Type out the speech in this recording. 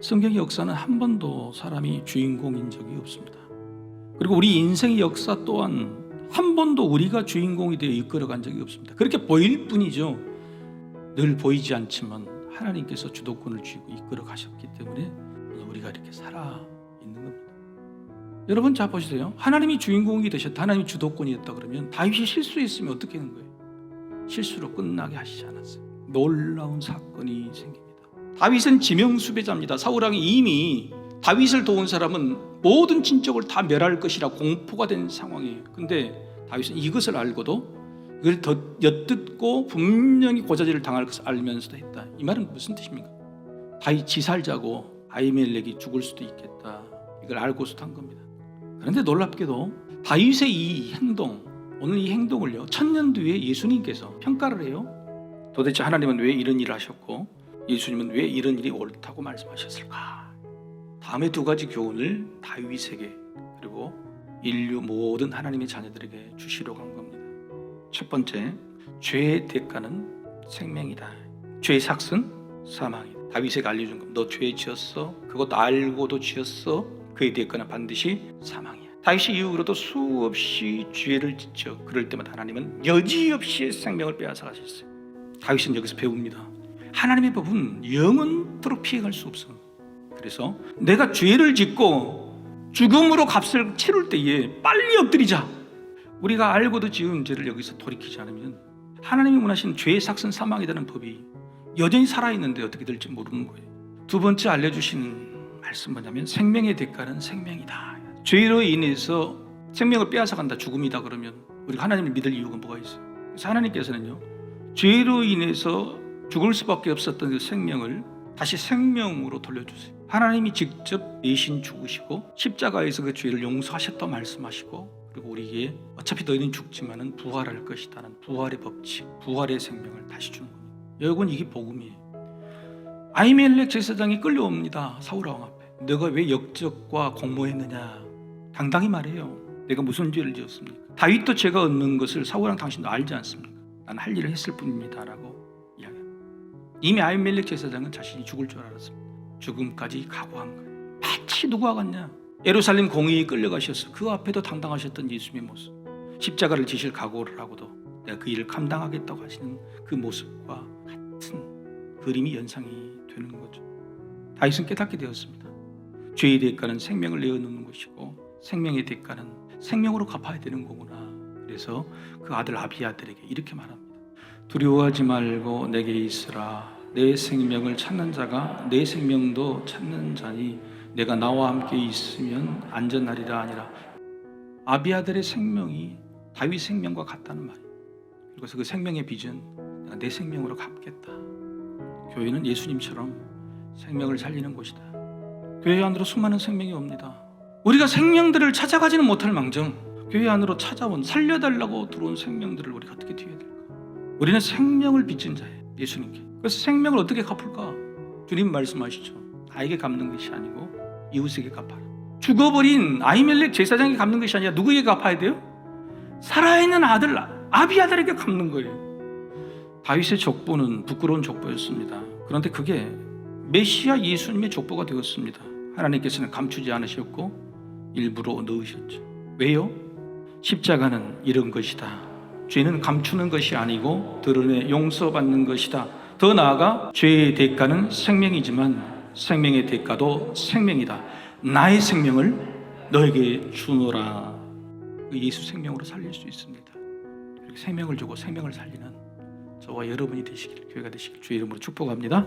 성경의 역사는 한 번도 사람이 주인공인 적이 없습니다. 그리고 우리 인생의 역사 또한 한 번도 우리가 주인공이 되어 이끌어간 적이 없습니다. 그렇게 보일 뿐이죠. 늘 보이지 않지만 하나님께서 주도권을 쥐고 이끌어 가셨기 때문에 우리가 이렇게 살아 있는 겁니다. 여러분 자 보세요. 하나님이 주인공이 되셨다, 하나님이 주도권이었다 그러면 다윗이 실수했으면 어떻게 하는 거예요? 실수로 끝나게 하시지 않았어요. 놀라운 사건이 생깁니다. 다윗은 지명수배자입니다. 사울왕이 이미 다윗을 도운 사람은 모든 친족을 다 멸할 것이라 공포가 된 상황이에요. 근데 다윗은 이것을 알고도 이걸 더 엿듣고 분명히 고자질을 당할 것을 알면서도 했다. 이 말은 무슨 뜻입니까? 다윗 지살자고 아히멜렉이 죽을 수도 있겠다, 이걸 알고서도 한 겁니다. 그런데 놀랍게도 다윗의 이 행동, 오늘 이 행동을요 1000년 뒤에 예수님께서 평가를 해요. 도대체 하나님은 왜 이런 일을 하셨고 예수님은 왜 이런 일이 옳다고 말씀하셨을까? 다음에 두 가지 교훈을 다윗에게 그리고 인류 모든 하나님의 자녀들에게 주시려고 한 겁니다. 첫 번째, 죄의 대가는 생명이다. 죄의 삭은 사망이다. 다윗에게 알려준 겁니다. 너 죄 지었어? 그것도 알고도 지었어? 그의 대가는 반드시 사망이야. 다윗이 이후로도 수없이 죄를 짓죠. 그럴 때마다 하나님은 여지없이 생명을 빼앗아 가셨어요. 다윗은 여기서 배웁니다. 하나님의 법은 영원토록 피해갈 수 없어. 그래서 내가 죄를 짓고 죽음으로 값을 치를 때에 빨리 엎드리자. 우리가 알고도 지은 죄를 여기서 돌이키지 않으면 하나님이 원하시는 죄의 삭은 사망이라는 법이 여전히 살아있는데 어떻게 될지 모르는 거예요. 두 번째 알려주시는 말씀 뭐냐면 생명의 대가는 생명이다. 죄로 인해서 생명을 빼앗아 간다, 죽음이다 그러면 우리가 하나님을 믿을 이유가 뭐가 있어요? 그래서 하나님께서는요 죄로 인해서 죽을 수밖에 없었던 그 생명을 다시 생명으로 돌려주세요. 하나님이 직접 대신 죽으시고 십자가에서 그 죄를 용서하셨다 말씀하시고, 그리고 우리에게 어차피 너희는 죽지만은 부활할 것이다는 부활의 법칙, 부활의 생명을 다시 주는 겁니다. 여러분 이게 복음이에요. 아히멜렉 제사장이 끌려옵니다. 사울왕 앞에. 너가 왜 역적과 공모했느냐? 당당히 말해요. 내가 무슨 죄를 지었습니까? 다윗도 죄가 없는 것을 사울왕 당신도 알지 않습니까? 난 할 일을 했을 뿐입니다 라고 이야기합니다. 이미 아히멜렉 제사장은 자신이 죽을 줄 알았습니다. 죽음까지 각오한 거예요. 마치 누구와 같냐? 예루살렘 공의에 끌려가셔서 그 앞에도 당당하셨던 예수님의 모습, 십자가를 지실 각오를 하고도 내가 그 일을 감당하겠다고 하시는 그 모습과 같은 그림이 연상이 되는 거죠. 다윗은 깨닫게 되었습니다. 죄의 대가는 생명을 내어놓는 것이고 생명의 대가는 생명으로 갚아야 되는 거구나. 그래서 그 아들 아비아들에게 이렇게 말합니다. 두려워하지 말고 내게 있으라. 내 생명을 찾는 자가 내 생명도 찾는 자니 내가 나와 함께 있으면 안전하리라 아니라. 아비아들의 생명이 다윗 생명과 같다는 말이에요. 그래서 그 생명의 빚은 내가 내 생명으로 갚겠다. 교회는 예수님처럼 생명을 살리는 곳이다. 교회 안으로 수많은 생명이 옵니다. 우리가 생명들을 찾아가지는 못할 망정 교회 안으로 찾아온 살려달라고 들어온 생명들을 우리가 어떻게 뒤에 될까? 우리는 생명을 빚진 자예요. 예수님께. 그래서 생명을 어떻게 갚을까? 주님 말씀하시죠. 나에게 갚는 것이 아니고 이웃에게 갚아라. 죽어버린 아히멜렉 제사장에게 갚는 것이 아니라 누구에게 갚아야 돼요? 살아있는 아들 아비아들에게 갚는 거예요. 다윗의 족보는 부끄러운 족보였습니다. 그런데 그게 메시아 예수님의 족보가 되었습니다. 하나님께서는 감추지 않으셨고 일부러 넣으셨죠. 왜요? 십자가는 이런 것이다. 죄는 감추는 것이 아니고 드러내 용서받는 것이다. 더 나아가 죄의 대가는 생명이지만 생명의 대가도 생명이다. 나의 생명을 너에게 주노라. 예수 생명으로 살릴 수 있습니다. 생명을 주고 생명을 살리는 저와 여러분이 되시길, 교회가 되시길 주의 이름으로 축복합니다.